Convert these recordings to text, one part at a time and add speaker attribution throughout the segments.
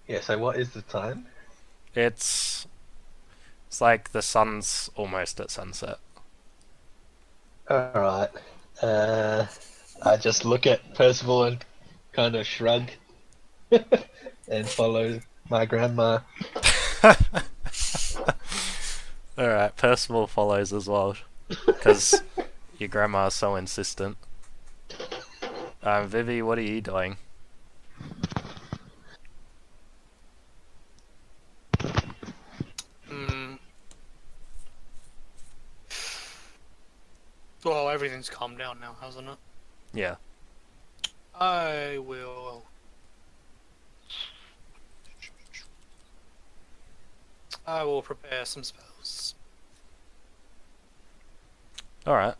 Speaker 1: Yeah, so what is the time?
Speaker 2: It's it's like the sun's almost at sunset.
Speaker 1: Alright. Uh, I just look at Percival and kind of shrug and follow my grandma.
Speaker 2: Alright, Percival follows as well, because your grandma's so insistent. Vivi, what are you doing?
Speaker 3: Hmm. Well, everything's calmed down now, hasn't it?
Speaker 2: Yeah.
Speaker 3: I will. I will prepare some spells.
Speaker 2: Alright.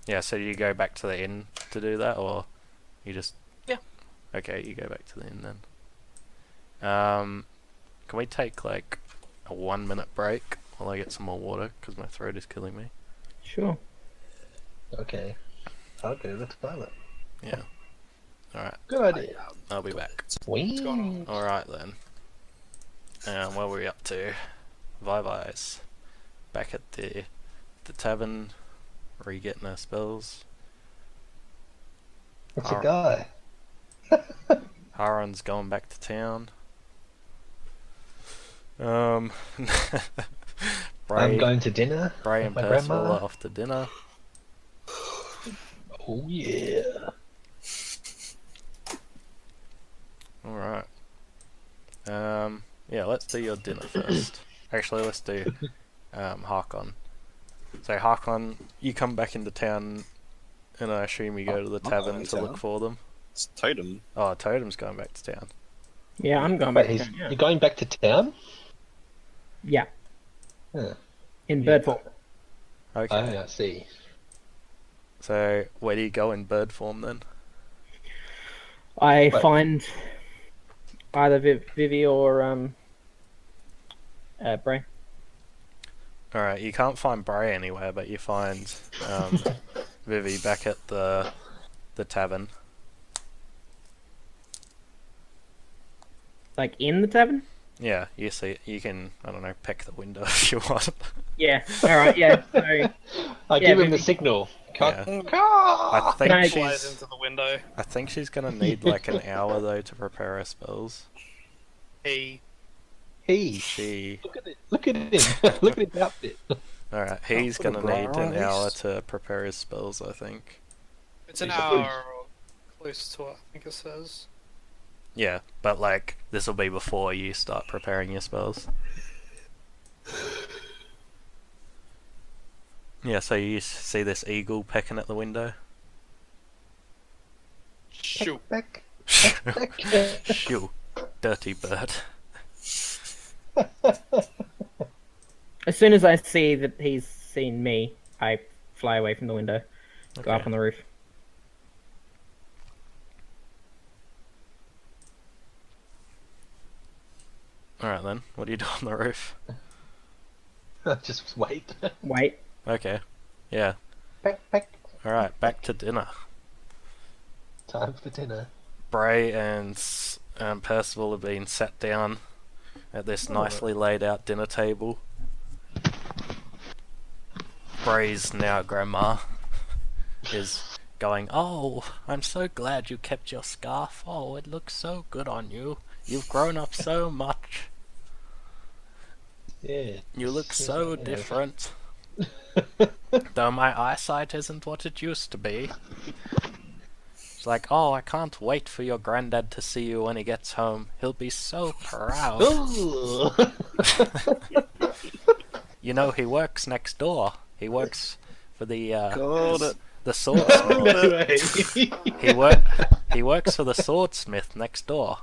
Speaker 2: Yeah, so you go back to the inn to do that, or you just...
Speaker 3: Yeah.
Speaker 2: Okay, you go back to the inn then. Can we take like a 1 minute break while I get some more water, because my throat is killing me?
Speaker 4: Sure.
Speaker 1: Okay. I'll go to the toilet.
Speaker 2: Yeah. Alright,
Speaker 1: Good idea.
Speaker 2: I'll be back.
Speaker 1: Sweet.
Speaker 2: Alright then. What were we up to? Vivi's back at the tavern, re-getting her spells.
Speaker 1: It's a guy.
Speaker 2: Haron's going back to town. Bray,
Speaker 1: I'm going to dinner.
Speaker 2: Bray
Speaker 1: with
Speaker 2: and
Speaker 1: my
Speaker 2: Percival
Speaker 1: grandma.
Speaker 2: are off to dinner.
Speaker 1: Oh yeah.
Speaker 2: Alright. Yeah, let's do your dinner first. Actually, let's do Harkon. So Harkon, you come back into town, and I assume you go to the
Speaker 5: I'm
Speaker 2: tavern
Speaker 5: going
Speaker 2: to
Speaker 5: to
Speaker 2: look
Speaker 5: town.
Speaker 2: for them.
Speaker 5: It's Totem.
Speaker 2: Oh, Totem's going back to town.
Speaker 4: Yeah, I'm going
Speaker 1: Wait,
Speaker 4: back to town, yeah.
Speaker 1: you're going back to town?
Speaker 4: Yeah,
Speaker 1: Huh.
Speaker 4: in bird form.
Speaker 2: Okay.
Speaker 1: Oh, I see.
Speaker 2: So where do you go in bird form then?
Speaker 4: I
Speaker 1: Wait.
Speaker 4: find either Vivi or Bray.
Speaker 2: Alright, you can't find Bray anywhere, but you find Vivi back at the tavern.
Speaker 4: Like in the tavern?
Speaker 2: Yeah, you see, you can, I don't know, peck the window if you want.
Speaker 4: Yeah. All right. Yeah. So
Speaker 1: I
Speaker 4: Yeah,
Speaker 1: give him the
Speaker 4: maybe-
Speaker 1: signal.
Speaker 2: Yeah.
Speaker 1: Caw.
Speaker 2: I think
Speaker 4: I-
Speaker 3: Flies
Speaker 2: she's,
Speaker 3: into the window.
Speaker 2: I think she's gonna need like an hour though to prepare her spells.
Speaker 3: He.
Speaker 1: He.
Speaker 2: She,
Speaker 1: Look at it. Look at him. Look at his outfit.
Speaker 2: alright, he's
Speaker 5: put a
Speaker 2: gonna
Speaker 5: bra
Speaker 2: need
Speaker 5: on
Speaker 2: an
Speaker 5: at
Speaker 2: hour
Speaker 5: least.
Speaker 2: to prepare his spells, I think.
Speaker 3: It's an
Speaker 1: He's a
Speaker 3: hour
Speaker 1: priest.
Speaker 3: or close to what I think it says.
Speaker 2: Yeah, but like, this will be before you start preparing your spells. Yeah, so you see this eagle pecking at the window?
Speaker 3: Shoot.
Speaker 1: Back.
Speaker 2: Shoo, dirty bird.
Speaker 4: as soon as I see that he's seen me, I fly away from the window, go up
Speaker 2: Okay.
Speaker 4: on the roof.
Speaker 2: Alright then, what do you do on the roof?
Speaker 1: Just wait.
Speaker 4: Wait.
Speaker 2: Okay, yeah.
Speaker 1: Back.
Speaker 2: Alright, back to dinner.
Speaker 1: Time for dinner.
Speaker 2: Bray and Percival have been sat down at this nicely laid out dinner table. Bray's now grandma is going, "Oh, I'm so glad you kept your scarf. Oh, it looks so good on you. You've grown up so much.
Speaker 1: Yeah.
Speaker 2: You look
Speaker 1: Yeah,
Speaker 2: so
Speaker 1: yeah.
Speaker 2: different. Though my eyesight isn't what it used to be." It's like, "Oh, I can't wait for your granddad to see you when he gets home. He'll be so proud.
Speaker 1: Ooh.
Speaker 2: You know, he works next door. He works for the
Speaker 5: Got it.
Speaker 2: the swordsmith.
Speaker 1: Anyway.
Speaker 2: He works for the swordsmith next door.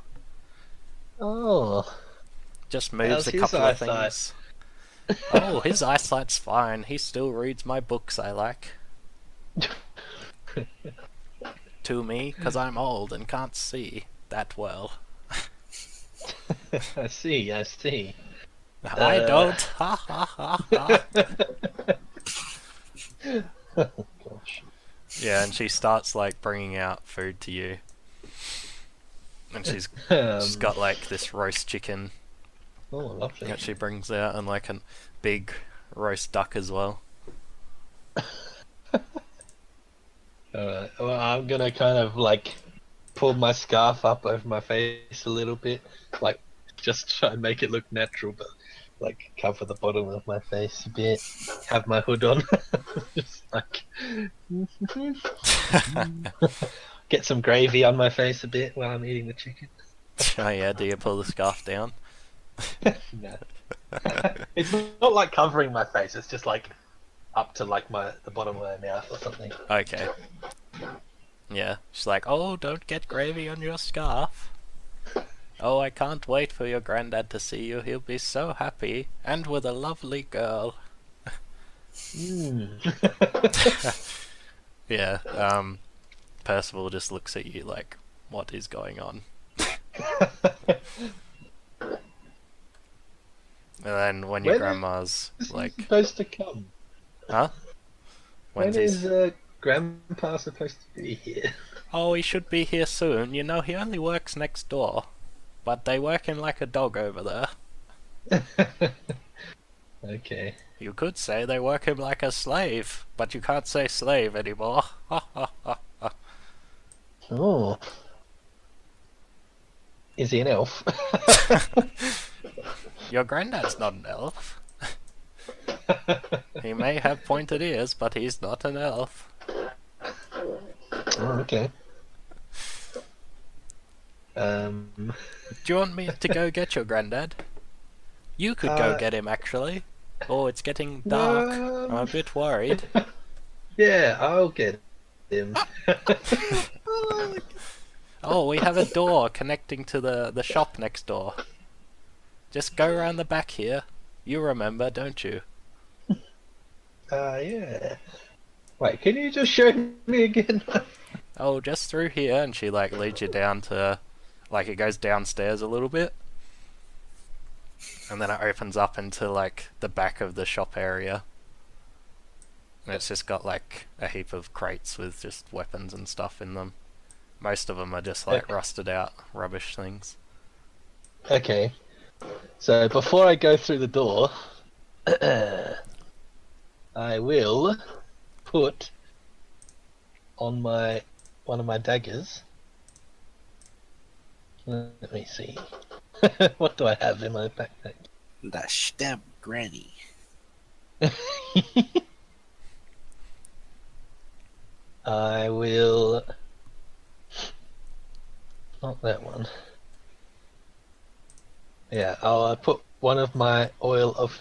Speaker 1: Oh.
Speaker 2: Just moves
Speaker 1: How's
Speaker 2: a
Speaker 1: his
Speaker 2: couple of
Speaker 1: eyesight?
Speaker 2: things. Oh, his eyesight's fine. He still reads my books I like. To me, because I'm old and can't see that well.
Speaker 1: I see.
Speaker 2: I don't. Ha ha ha ha.
Speaker 1: Oh, gosh.
Speaker 2: Yeah, and she starts like bringing out food to you. And she's
Speaker 1: Um,
Speaker 2: got like this roast chicken
Speaker 1: oh, lovely.
Speaker 2: that she brings out, and like a big roast duck as well.
Speaker 1: Alright, well, I'm gonna kind of like pull my scarf up over my face a little bit, like just try and make it look natural, but like cover the bottom of my face a bit, have my hood on, just like get some gravy on my face a bit while I'm eating the chicken.
Speaker 2: Oh yeah, do you pull the scarf down?
Speaker 1: No. It's not like covering my face, it's just like up to like the bottom of my mouth or something.
Speaker 2: Okay. Yeah, she's like, oh, don't get gravy on your scarf. Oh, I can't wait for your granddad to see you. He'll be so happy, and with a lovely girl.
Speaker 1: Mm.
Speaker 2: Yeah, Percival just looks at you like, what is going on? And then when your
Speaker 1: When
Speaker 2: grandma's
Speaker 1: is he
Speaker 2: like,
Speaker 1: supposed to come?
Speaker 2: huh?
Speaker 1: When
Speaker 2: When's
Speaker 1: is
Speaker 2: he's...
Speaker 1: Grandpa supposed to be here?
Speaker 2: Oh, he should be here soon. You know, he only works next door. But they work him like a dog over there.
Speaker 1: Okay.
Speaker 2: You could say they work him like a slave, but you can't say slave anymore. Ha ha ha ha.
Speaker 1: Oh. Is he an elf?
Speaker 2: Your granddad's not an elf. He may have pointed ears, but he's not an elf.
Speaker 1: Oh, okay.
Speaker 2: Do you want me to go get your granddad? You could go get him, actually. Oh, it's getting dark.
Speaker 1: No.
Speaker 2: I'm a bit worried.
Speaker 1: Yeah, I'll get him.
Speaker 2: Oh, we have a door connecting to the shop next door. Just go around the back here. You remember, don't you?
Speaker 1: Yeah. Wait, can you just show me again?
Speaker 2: Oh, just through here, and she like leads you down to, like it goes downstairs a little bit, and then it opens up into like the back of the shop area. And it's just got like a heap of crates with just weapons and stuff in them. Most of them are just like rusted out rubbish things.
Speaker 1: Okay. So before I go through the door, I will put on one of my daggers. Let me see. What do I have in my backpack?
Speaker 5: That stab granny.
Speaker 1: I will. Not that one. Yeah, I'll put one of my oil of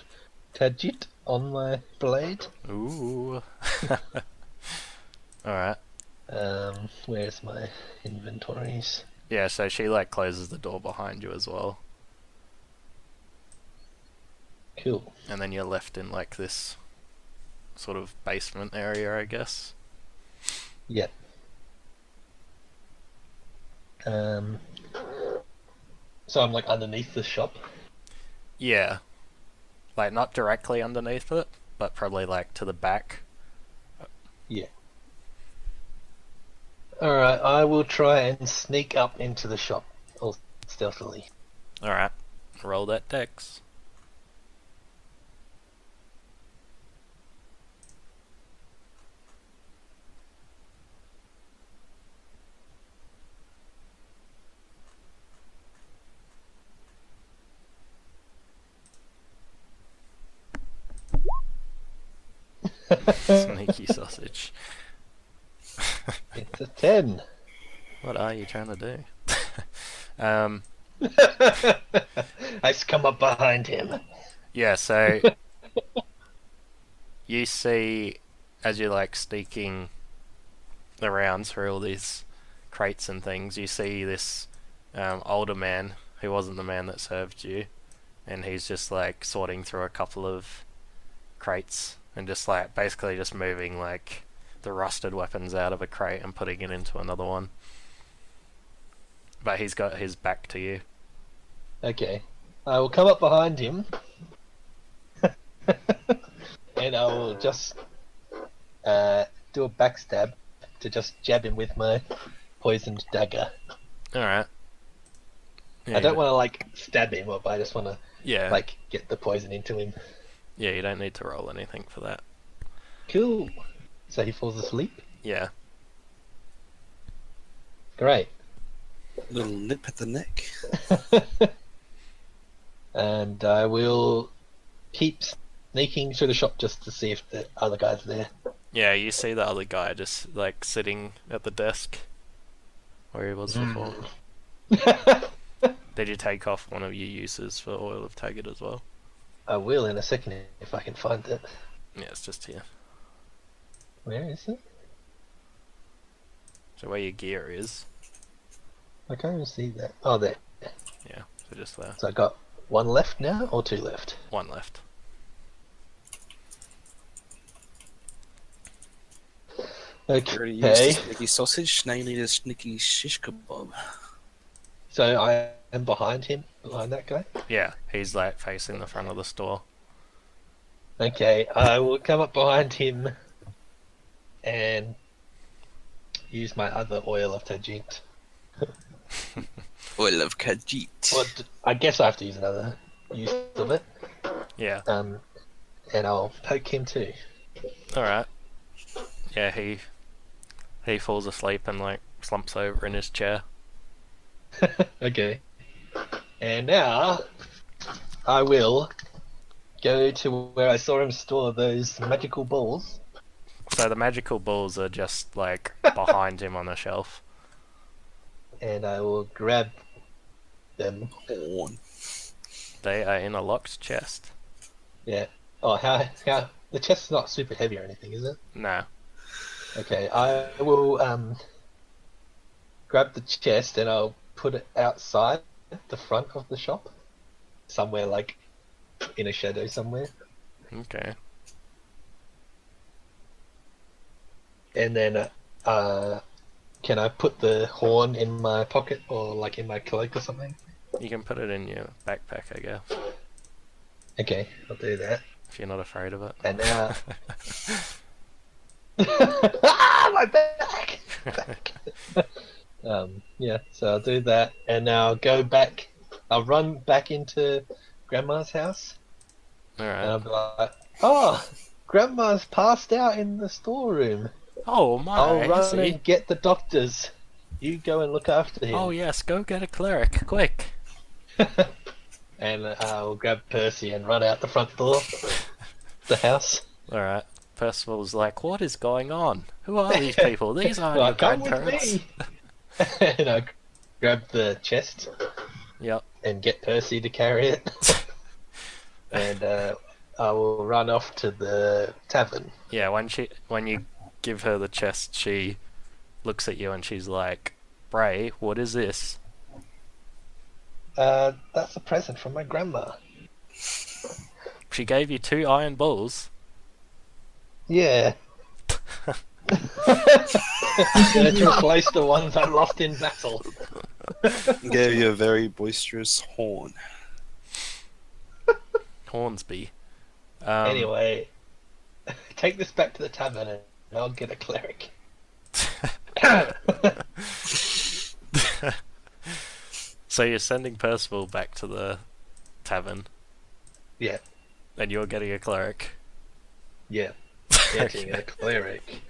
Speaker 1: Tajit on my blade.
Speaker 2: Ooh. Alright.
Speaker 1: Where's my inventories?
Speaker 2: Yeah, so she like closes the door behind you as well.
Speaker 1: Cool.
Speaker 2: And then you're left in like this sort of basement area, I guess.
Speaker 1: Yeah. So I'm like underneath the shop.
Speaker 2: Yeah. Like not directly underneath it, but probably like to the back.
Speaker 1: Yeah. Alright, I will try and sneak up into the shop, all stealthily.
Speaker 2: Alright. Roll that dex. Sneaky sausage.
Speaker 1: It's a 10.
Speaker 2: What are you trying to do?
Speaker 1: I come up behind him.
Speaker 2: Yeah, so you see as you're like sneaking around through all these crates and things, you see this older man who wasn't the man that served you, and he's just like sorting through a couple of crates and just like basically just moving like the rusted weapons out of a crate and putting it into another one. But he's got his back to you.
Speaker 1: Okay. I will come up behind him. And I will just do a backstab to just jab him with my poisoned dagger.
Speaker 2: Alright. Yeah,
Speaker 1: I don't want to like stab him, but I just want to
Speaker 2: Yeah,
Speaker 1: like get the poison into him.
Speaker 2: yeah, you don't need to roll anything for that.
Speaker 1: Cool. So he falls asleep.
Speaker 2: Yeah.
Speaker 1: Great.
Speaker 5: Little nip at the neck.
Speaker 1: And I will keep sneaking through the shop just to see if the other guy's there.
Speaker 2: Yeah, you see the other guy just like sitting at the desk where he was before. Did you take off one of your uses for Oil of Taggart as well?
Speaker 1: I will in a second if I can find it.
Speaker 2: Yeah, it's just here.
Speaker 1: Where is it?
Speaker 2: So where your gear is.
Speaker 1: I can't even see that. Oh, there.
Speaker 2: Yeah, so just there.
Speaker 1: So I got one left now, or two left?
Speaker 2: One left.
Speaker 5: You already used
Speaker 1: Okay.
Speaker 5: the sneaky sausage, now you need a sneaky shish kebab.
Speaker 1: So I am behind him, behind that guy.
Speaker 2: Yeah, he's like facing the front of the store.
Speaker 1: Okay, I will come up behind him and use my other oil of Tajit.
Speaker 5: Oil of Khajiit.
Speaker 1: Well, I guess I have to use another use of it.
Speaker 2: Yeah.
Speaker 1: And I'll poke him too.
Speaker 2: Alright. Yeah, he falls asleep and like slumps over in his chair.
Speaker 1: Okay. And now I will go to where I saw him store those magical balls.
Speaker 2: So the magical balls are just like behind him on a shelf.
Speaker 1: And I will grab them.
Speaker 5: Horn.
Speaker 2: They are in a locked chest.
Speaker 1: Yeah. Oh, how the chest's not super heavy or anything, is it?
Speaker 2: No.
Speaker 1: Okay, I will grab the chest and I'll put it outside the front of the shop, somewhere like in a shadow somewhere.
Speaker 2: Okay.
Speaker 1: And then can I put the horn in my pocket or like in my cloak or something?
Speaker 2: You can put it in your backpack, I guess,
Speaker 1: Okay, I'll do that.
Speaker 2: if you're not afraid of it.
Speaker 1: And now ah, my back! Yeah, so I'll do that, and now I'll go back. I'll run back into Grandma's house, and I'll
Speaker 2: Alright.
Speaker 1: be like, "Oh, Grandma's passed out in the storeroom.
Speaker 2: Oh my,
Speaker 1: I'll run
Speaker 2: see?
Speaker 1: and get the doctors. You go and look after him."
Speaker 2: Oh yes, go get a cleric, quick.
Speaker 1: And I'll grab Percy and run out the front door of the house.
Speaker 2: Alright. Percival's like, what is going on? Who are these people? These aren't your
Speaker 1: Like, come with
Speaker 2: grandparents.
Speaker 1: me. And I grab the chest
Speaker 2: Yep.
Speaker 1: and get Percy to carry it. And I will run off to the tavern.
Speaker 2: Yeah, when you give her the chest, she looks at you and she's like, Bray, what is this?
Speaker 1: That's a present from my grandma.
Speaker 2: She gave you 2 iron balls.
Speaker 1: Yeah. To replace the ones I lost in battle.
Speaker 5: Gave you a very boisterous horn.
Speaker 2: Hornsby.
Speaker 1: Anyway, take this back to the tavern and I'll get a cleric.
Speaker 2: So you're sending Percival back to the tavern.
Speaker 1: Yeah.
Speaker 2: And you're getting a cleric.
Speaker 1: Yeah. Getting a cleric.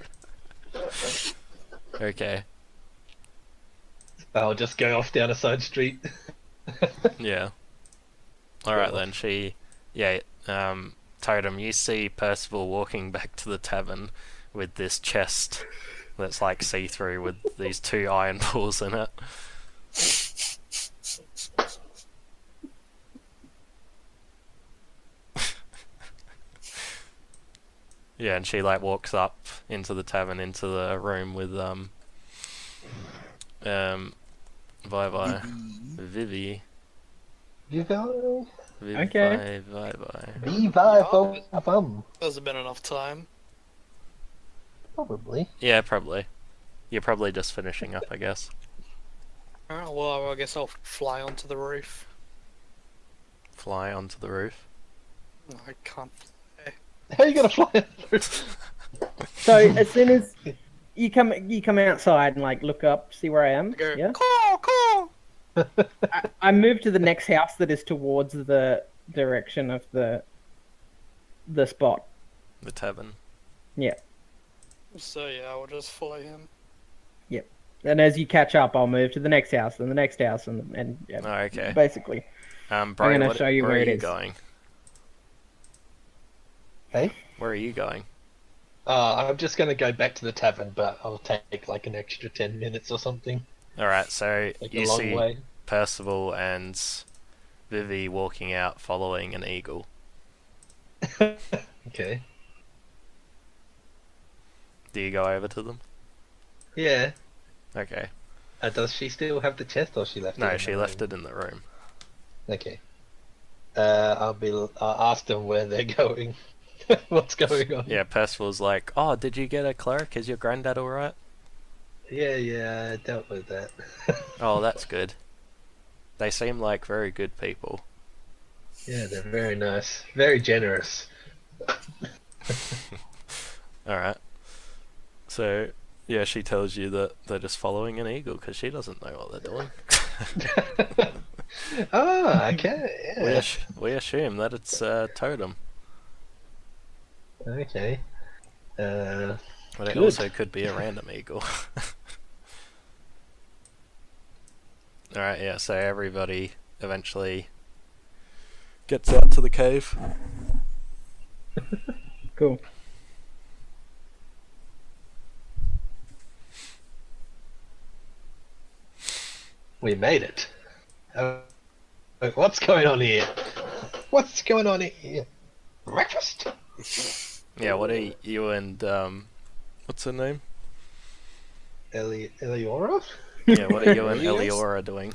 Speaker 2: Okay.
Speaker 1: I'll just go off down a side street.
Speaker 2: Yeah. Alright then, Totem, you see Percival walking back to the tavern with this chest that's like see-through with these 2 iron balls in it. Yeah, and she like walks up into the tavern, into the room with Vivi.
Speaker 1: Vivi?
Speaker 4: Okay.
Speaker 1: Vivi bum.
Speaker 3: Hasn't been enough time.
Speaker 1: Probably.
Speaker 2: Yeah, probably. You're probably just finishing up, I guess.
Speaker 3: Alright, well, I guess I'll fly onto the roof.
Speaker 2: Fly onto the roof.
Speaker 3: No, I can't fly.
Speaker 1: How are you gonna fly through?
Speaker 4: So as soon as you come outside and like look up, see where I am.
Speaker 3: I go,
Speaker 4: Yeah.
Speaker 3: call!
Speaker 4: I moved to the next house that is towards the direction of the spot.
Speaker 2: The tavern.
Speaker 3: So yeah, I will just follow him.
Speaker 4: And as you catch up, I'll move to the next house and the next house and yeah,
Speaker 2: Oh, okay.
Speaker 4: basically.
Speaker 2: Bro,
Speaker 4: gonna show you
Speaker 2: where
Speaker 4: where
Speaker 2: are
Speaker 4: it
Speaker 2: you
Speaker 4: is.
Speaker 2: going?
Speaker 1: Hey?
Speaker 2: Where are you going?
Speaker 1: I'm just gonna go back to the tavern, but I'll take like an extra 10 minutes or something.
Speaker 2: Alright, so
Speaker 1: Like
Speaker 2: you
Speaker 1: a long
Speaker 2: see
Speaker 1: way.
Speaker 2: Percival and Vivi walking out following an eagle.
Speaker 1: Okay.
Speaker 2: Do you go over to them?
Speaker 1: Yeah.
Speaker 2: Okay.
Speaker 1: Does she still have the chest, or she left it?
Speaker 2: No,
Speaker 1: in
Speaker 2: she
Speaker 1: the
Speaker 2: left
Speaker 1: room?
Speaker 2: it in the room.
Speaker 1: Okay. I'll ask them where they're going. What's going on?
Speaker 2: Yeah, Percival's like, oh, did you get a cleric? Is your granddad alright?
Speaker 1: Yeah, I dealt with that.
Speaker 2: Oh, that's good. They seem like very good people.
Speaker 1: Yeah, they're very nice, very generous.
Speaker 2: Alright. So, yeah, she tells you that they're just following an eagle because she doesn't know what they're doing.
Speaker 1: Ah, okay, yeah.
Speaker 2: We assume that it's a totem,
Speaker 1: Okay.
Speaker 2: but it
Speaker 1: Good.
Speaker 2: also could be a random eagle. Alright, yeah, so everybody eventually gets out to the cave.
Speaker 4: Cool.
Speaker 1: We made it. What's going on here? What's going on here? Breakfast?
Speaker 2: Yeah, what are you and, what's her name?
Speaker 1: Eliora?
Speaker 2: Yeah, what are you and
Speaker 5: Yes.
Speaker 2: Eliora doing?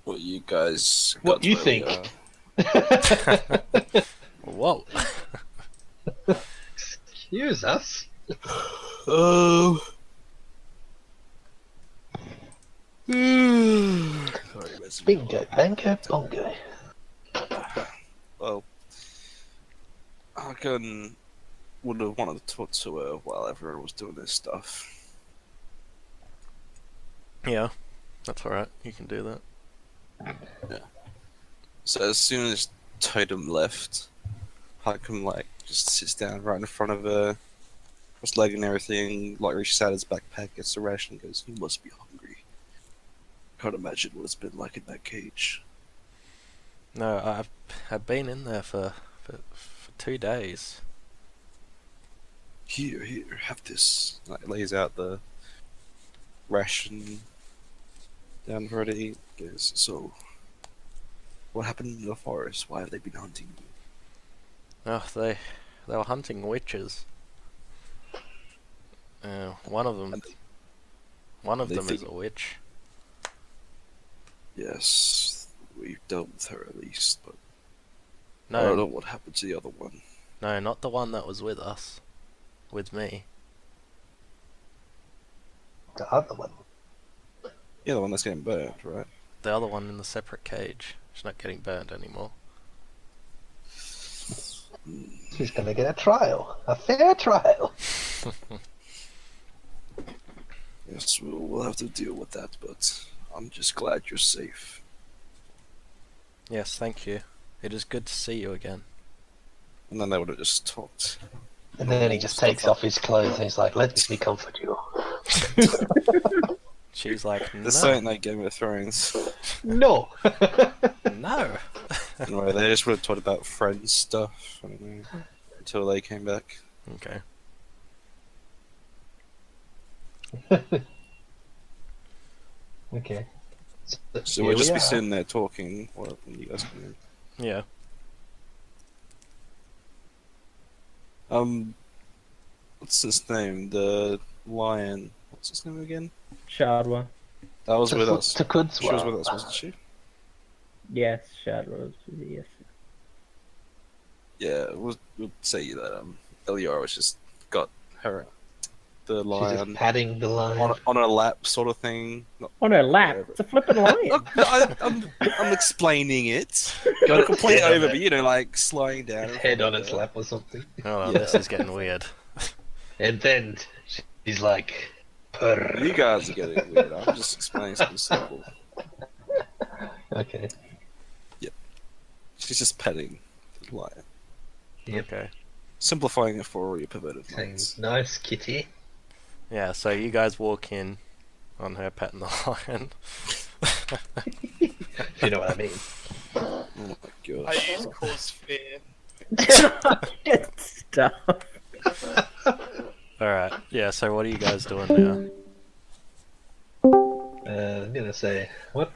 Speaker 5: What you guys?
Speaker 1: What
Speaker 5: got
Speaker 1: you
Speaker 5: to
Speaker 1: think?
Speaker 2: Whoa.
Speaker 1: Excuse us.
Speaker 5: Oh. Sorry, that's
Speaker 1: Bingo, bango, bongo.
Speaker 5: Well, I would have wanted to talk to her while everyone was doing this stuff.
Speaker 2: Yeah, that's alright, you can do that.
Speaker 5: So as soon as Totem left, Hakim just sits down right in front of her, cross leg and everything, reaches out his backpack, gets a ration, and goes, "You must be hungry. Can't imagine what it's been like in that cage."
Speaker 2: No, I've been in there for 2 days.
Speaker 5: Here, have this. Lays out the ration down for her to eat. Goes, "So, what happened in the forest? Why have they been hunting you?"
Speaker 2: Oh, they were hunting witches. One of them
Speaker 5: they
Speaker 2: is
Speaker 5: think-
Speaker 2: a witch.
Speaker 5: Yes, we've dealt with her at least, but I
Speaker 2: No,
Speaker 5: don't know what happened to the other one.
Speaker 2: no, not the one that was with us. With me.
Speaker 1: The other one.
Speaker 5: Yeah, the one that's getting burned, right?
Speaker 2: The other one in the separate cage. She's not getting burned anymore.
Speaker 1: She's gonna get a trial. A fair trial.
Speaker 5: Yes, we'll have to deal with that, but I'm just glad you're safe.
Speaker 2: Yes, thank you. It is good to see you again.
Speaker 5: And then they would have just talked.
Speaker 1: And then he just takes off his clothes and he's like, "Let me comfort you."
Speaker 2: She's like,
Speaker 5: This
Speaker 2: no,
Speaker 5: ain't like Game of Thrones.
Speaker 1: No.
Speaker 2: no.
Speaker 5: Anyway, they just would have talked about friends stuff. I don't know, until they came back.
Speaker 2: Okay.
Speaker 1: Okay.
Speaker 5: So
Speaker 1: here
Speaker 5: we'll just
Speaker 1: we
Speaker 5: be
Speaker 1: are.
Speaker 5: sitting there talking while you guys come in.
Speaker 2: Yeah.
Speaker 5: What's his name? The lion. What's his name again?
Speaker 4: Shardwa.
Speaker 5: That was with us. She was
Speaker 1: Takudswa.
Speaker 5: with us, wasn't she?
Speaker 4: Yes, Shardwa. Yes.
Speaker 5: Yeah, we'll say that Eliora was just got her the
Speaker 1: She's
Speaker 5: lion
Speaker 1: just patting the lion.
Speaker 5: on her lap, sort of thing. Not,
Speaker 4: On her lap.
Speaker 5: Whatever.
Speaker 4: It's a flippin' lion.
Speaker 5: I'm explaining it.
Speaker 1: Got its
Speaker 5: Complete
Speaker 1: head on
Speaker 5: over,
Speaker 1: it.
Speaker 5: but you know, like slowing down.
Speaker 1: Its head on its lap or something.
Speaker 2: Oh,
Speaker 5: Yeah.
Speaker 2: this is getting weird.
Speaker 1: And then she's like, Purr.
Speaker 5: You guys are getting weird. I'm just explaining something simple.
Speaker 1: Okay.
Speaker 5: She's just petting the lion.
Speaker 1: Yep.
Speaker 2: Okay.
Speaker 5: Simplifying it for all your perverted
Speaker 1: Saying,
Speaker 5: minds.
Speaker 1: nice kitty.
Speaker 2: Yeah, so you guys walk in on her petting the lion.
Speaker 1: If you know what I mean.
Speaker 5: Oh my
Speaker 3: I
Speaker 5: gosh.
Speaker 3: use cause fear.
Speaker 4: Good stuff.
Speaker 2: Alright, yeah, so what are you guys doing now?
Speaker 1: I'm gonna say, what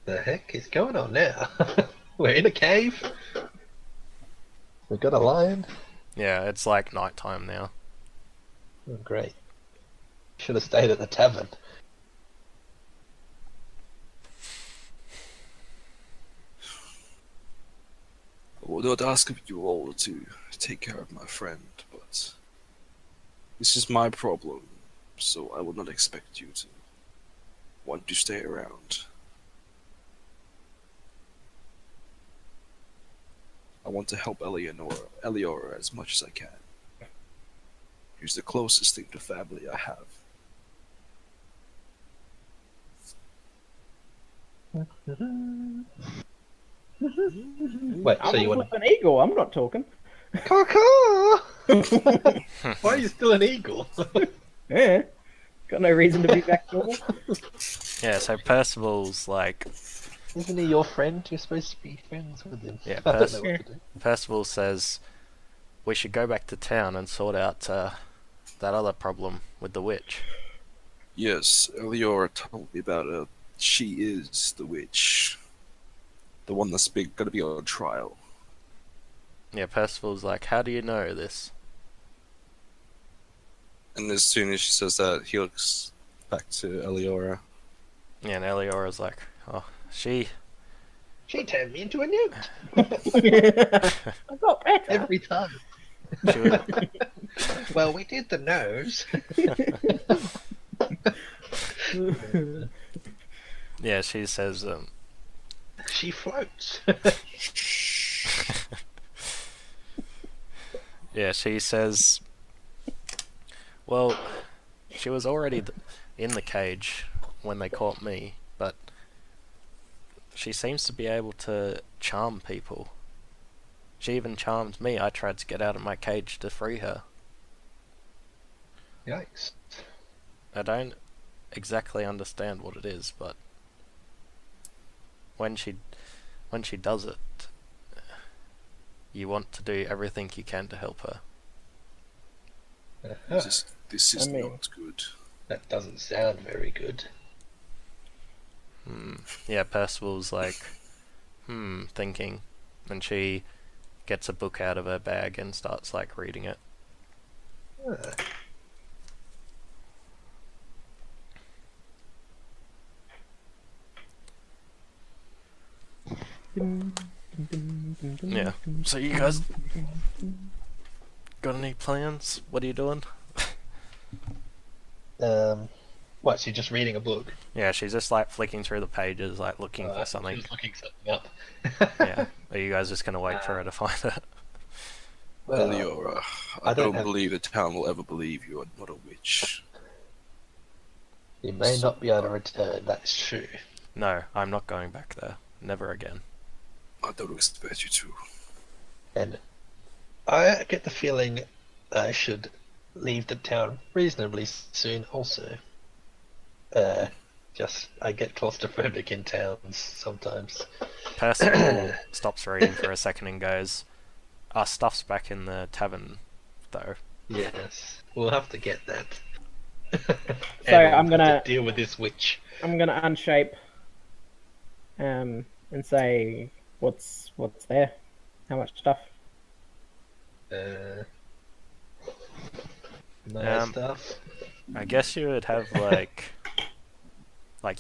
Speaker 1: the heck is going on now? We're in a cave. We've got a lion.
Speaker 2: Yeah, it's like nighttime now.
Speaker 1: Oh, great. Should have stayed at the tavern.
Speaker 5: I would not ask of you all to take care of my friend, but this is my problem, so I would not expect you to want to stay around. I want to help Eleonora as much as I can. She's the closest thing to family I have.
Speaker 1: Wait, so
Speaker 4: I'm
Speaker 1: you
Speaker 4: a
Speaker 1: want
Speaker 4: flippin' eagle. I'm not talking.
Speaker 1: Caw-caw! Why are you still an eagle?
Speaker 4: Yeah. Got no reason to be back normal.
Speaker 2: Yeah, so Percival's like,
Speaker 1: Isn't he your friend? You're supposed to be friends with him.
Speaker 2: Yeah,
Speaker 1: I don't know what to do.
Speaker 2: Percival says we should go back to town and sort out that other problem with the witch.
Speaker 5: Yes, Eleonora told me about her. She is the witch. The one that's gonna be on trial.
Speaker 2: Yeah, Percival's like, how do you know this?
Speaker 5: And as soon as she says that, he looks back to Eleonora.
Speaker 2: Yeah, and Eliora's like, oh, she
Speaker 1: turned me into a newt
Speaker 4: I got better.
Speaker 1: every time.
Speaker 2: was,
Speaker 1: Well, we did the nose.
Speaker 2: yeah, she says,
Speaker 1: She floats.
Speaker 2: yeah, she says, well, she was already in the cage when they caught me, but she seems to be able to charm people. She even charmed me. I tried to get out of my cage to free her.
Speaker 1: Yikes.
Speaker 2: I don't exactly understand what it is, but when she does it, you want to do everything you can to help her.
Speaker 5: This is
Speaker 4: I mean-
Speaker 5: not good.
Speaker 1: That doesn't sound very good.
Speaker 2: Yeah, Percival's like, thinking, and she gets a book out of her bag and starts like reading it.
Speaker 1: Ah.
Speaker 2: Yeah. So you guys got any plans? What are you doing?
Speaker 1: What? She's just reading a book.
Speaker 2: Yeah, she's just like flicking through the pages, like looking for something.
Speaker 1: She's looking something up.
Speaker 2: Yeah. Are you guys just gonna wait for her to find it?
Speaker 1: Well,
Speaker 5: Eleonora,
Speaker 1: I
Speaker 5: I
Speaker 1: don't
Speaker 5: don't
Speaker 1: have-
Speaker 5: believe the town will ever believe you are not a witch.
Speaker 1: you may not be able to return. That's true.
Speaker 2: No, I'm not going back there. Never again.
Speaker 5: I don't expect you to.
Speaker 1: And I get the feeling I should leave the town reasonably soon also. Just, I get claustrophobic in towns sometimes.
Speaker 2: Percival stops reading for a second and goes, our stuff's back in the tavern, though.
Speaker 1: Yes, we'll have to get that.
Speaker 4: So
Speaker 1: And
Speaker 4: I'm
Speaker 1: we'll have
Speaker 4: gonna-
Speaker 1: to deal with this witch.
Speaker 4: I'm gonna unshape, and say what's there, how much stuff.
Speaker 1: My
Speaker 2: Um,
Speaker 1: stuff.
Speaker 2: I guess you would have like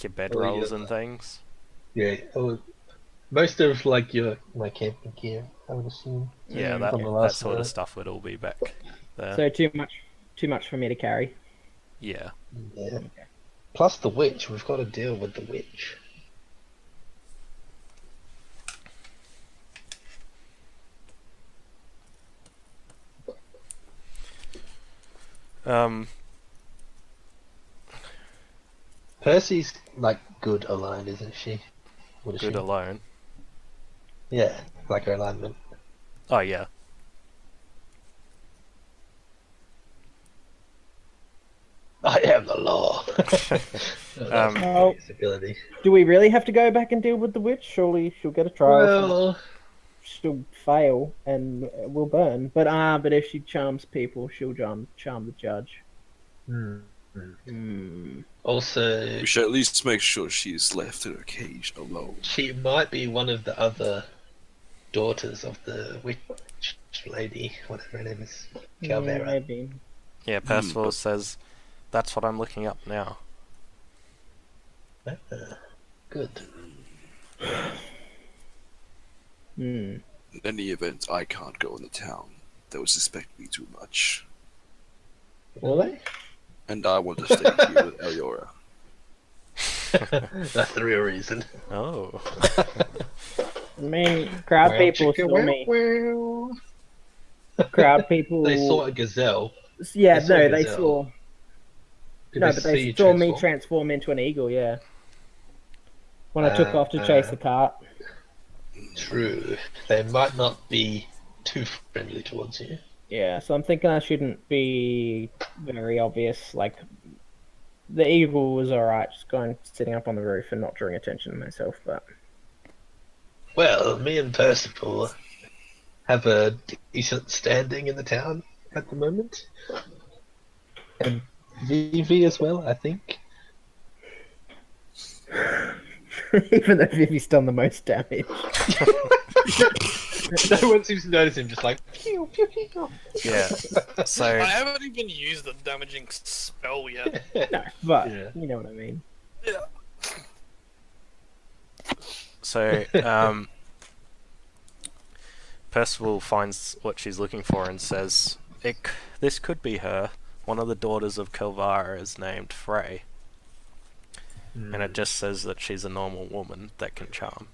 Speaker 2: your bedrolls
Speaker 1: yeah.
Speaker 2: and things.
Speaker 1: Yeah. Most of like my camping gear, I would assume.
Speaker 2: Yeah,
Speaker 1: From the
Speaker 2: that
Speaker 1: last
Speaker 2: sort of
Speaker 1: one.
Speaker 2: stuff would all be back there.
Speaker 4: So too much for me to carry.
Speaker 2: Yeah.
Speaker 1: Yeah. Plus the witch. We've got to deal with the witch. Percy's like good aligned, isn't she? Would
Speaker 2: Good
Speaker 1: she?
Speaker 2: alone.
Speaker 1: Yeah, like her alignment.
Speaker 2: Oh yeah.
Speaker 1: I am the law. That's
Speaker 4: Oh.
Speaker 1: his ability.
Speaker 4: Do we really have to go back and deal with the witch? Surely she'll get a trial.
Speaker 1: Well,
Speaker 4: She'll fail and will burn. But if she charms people, she'll charm the judge.
Speaker 1: also,
Speaker 5: We should at least make sure she's left in her cage alone.
Speaker 1: she might be one of the other daughters of the witch lady, whatever her name is, Calvera.
Speaker 4: Maybe.
Speaker 2: Yeah, Percival
Speaker 5: but-
Speaker 2: says, that's what I'm looking up now.
Speaker 1: Good.
Speaker 4: Hmm.
Speaker 5: In any event, I can't go into town. They would suspect me too much.
Speaker 4: Will they?
Speaker 5: And I want to stay here with Eliora.
Speaker 1: That's the real reason.
Speaker 2: Oh.
Speaker 4: I mean, crowd
Speaker 1: Well,
Speaker 4: people
Speaker 1: chicka,
Speaker 4: saw me. Crowd people.
Speaker 1: They saw a gazelle.
Speaker 4: Yeah,
Speaker 1: they saw
Speaker 4: no,
Speaker 1: a
Speaker 4: they
Speaker 1: gazelle.
Speaker 4: saw.
Speaker 1: Did
Speaker 4: No,
Speaker 1: they
Speaker 4: but
Speaker 1: see
Speaker 4: they
Speaker 1: you
Speaker 4: saw me
Speaker 1: transform?
Speaker 4: transform into an eagle. Yeah. When I took off to chase the cart.
Speaker 1: True. They might not be too friendly towards you.
Speaker 4: Yeah, so I'm thinking I shouldn't be very obvious. Like, the eagle was alright, just going sitting up on the roof and not drawing attention to myself. But
Speaker 1: Well, me and Percival have a decent standing in the town at the moment. And Vivi as well, I think.
Speaker 4: even though Vivi's done the most damage,
Speaker 1: No one seems to notice him, just like, pew, pew, pew.
Speaker 2: Yeah.
Speaker 3: I
Speaker 2: So,
Speaker 3: haven't even used the damaging spell yet.
Speaker 4: no, but
Speaker 1: Yeah.
Speaker 4: you know what I mean.
Speaker 2: Percival finds what she's looking for and says, this could be her. One of the daughters of Kelvara is named Frey. And it just says that she's a normal woman that can charm.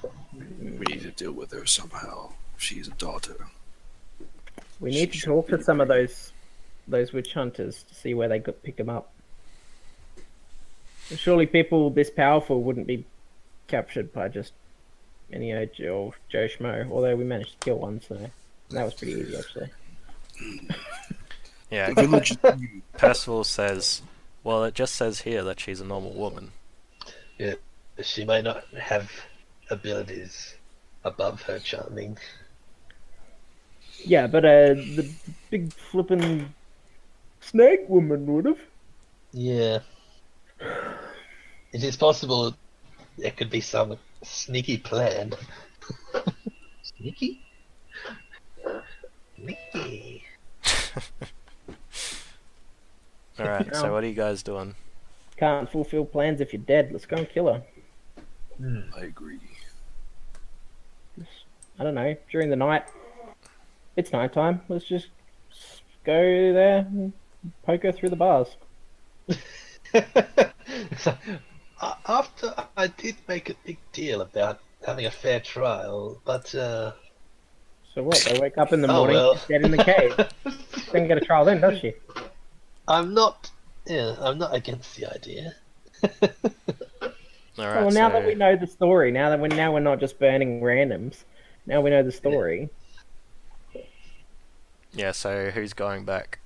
Speaker 5: We need to deal with her somehow. She's a daughter.
Speaker 4: We need to talk to some of those witch hunters to see where they could pick them up. Surely people this powerful wouldn't be captured by just any old Joe Schmo. Although we managed to kill one, so that was pretty easy actually.
Speaker 2: Yeah,
Speaker 5: The village is huge.
Speaker 2: Percival says, well, it just says here that she's a normal woman.
Speaker 1: Yeah, she may not have abilities above her charming.
Speaker 4: Yeah, but the big flippin' snake woman would have.
Speaker 1: Yeah. It is possible there could be some sneaky plan. Sneaky? Sneaky.
Speaker 2: Alright, so what are you guys doing?
Speaker 4: Can't fulfill plans if you're dead. Let's go and kill her.
Speaker 5: I agree.
Speaker 4: I don't know, during the night. It's nighttime. Let's just go there and poke her through the bars.
Speaker 1: So, after I did make a big deal about having a fair trial, but
Speaker 4: So what? They wake up in the
Speaker 1: Oh,
Speaker 4: morning,
Speaker 1: well.
Speaker 4: she's dead in the cave. Doesn't get a trial then, does she?
Speaker 1: I'm not against the idea.
Speaker 2: Alright,
Speaker 4: Well, now
Speaker 2: so
Speaker 4: that we know the story, now we're not just burning randoms. Now we know the story.
Speaker 2: yeah, so who's going back?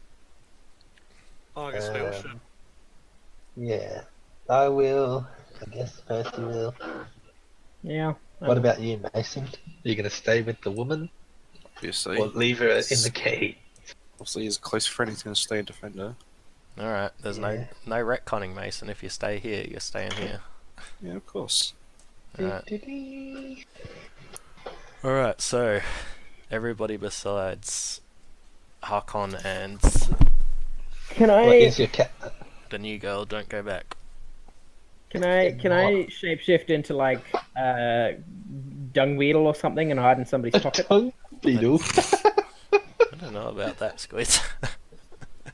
Speaker 3: Oh, I guess we all should.
Speaker 1: Yeah, I will. I guess Percy will.
Speaker 4: Yeah.
Speaker 1: What about you, Mason? Are you going to stay with the woman
Speaker 5: Obviously.
Speaker 1: or leave her in the cave?
Speaker 5: Obviously, he's a close friend. He's going to stay and defend her.
Speaker 2: Alright, there's
Speaker 1: Yeah.
Speaker 2: no retconning, Mason. If you stay here, you're staying here.
Speaker 5: Yeah, of course.
Speaker 2: Alright. Alright, so everybody besides Harkon and
Speaker 4: Can
Speaker 1: What
Speaker 4: I
Speaker 1: is your cat?
Speaker 2: the new girl don't go back.
Speaker 4: can I shapeshift into like dung beetle or something and hide in somebody's pocket?
Speaker 1: Tongue beetle.
Speaker 2: I don't know about that, Squid.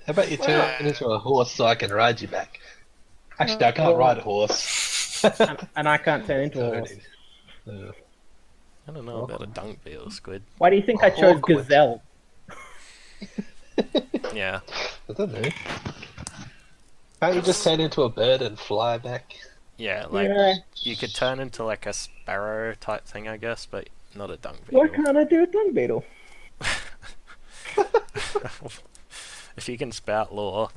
Speaker 1: How about you turn into a horse so I can ride you back? Actually, I can't ride a horse.
Speaker 4: And I can't turn into a horse.
Speaker 2: I don't know about a dung beetle, Squid.
Speaker 4: Why do you think I chose
Speaker 1: Awkward.
Speaker 4: gazelle?
Speaker 2: Yeah.
Speaker 1: I don't know. Can't you just turn into a bird and fly back?
Speaker 2: Yeah, like
Speaker 4: Yeah.
Speaker 2: you could turn into like a sparrow type thing, I guess, but not a dung
Speaker 4: Why
Speaker 2: beetle.
Speaker 4: can't I do a dung beetle?
Speaker 2: If you can spout lore,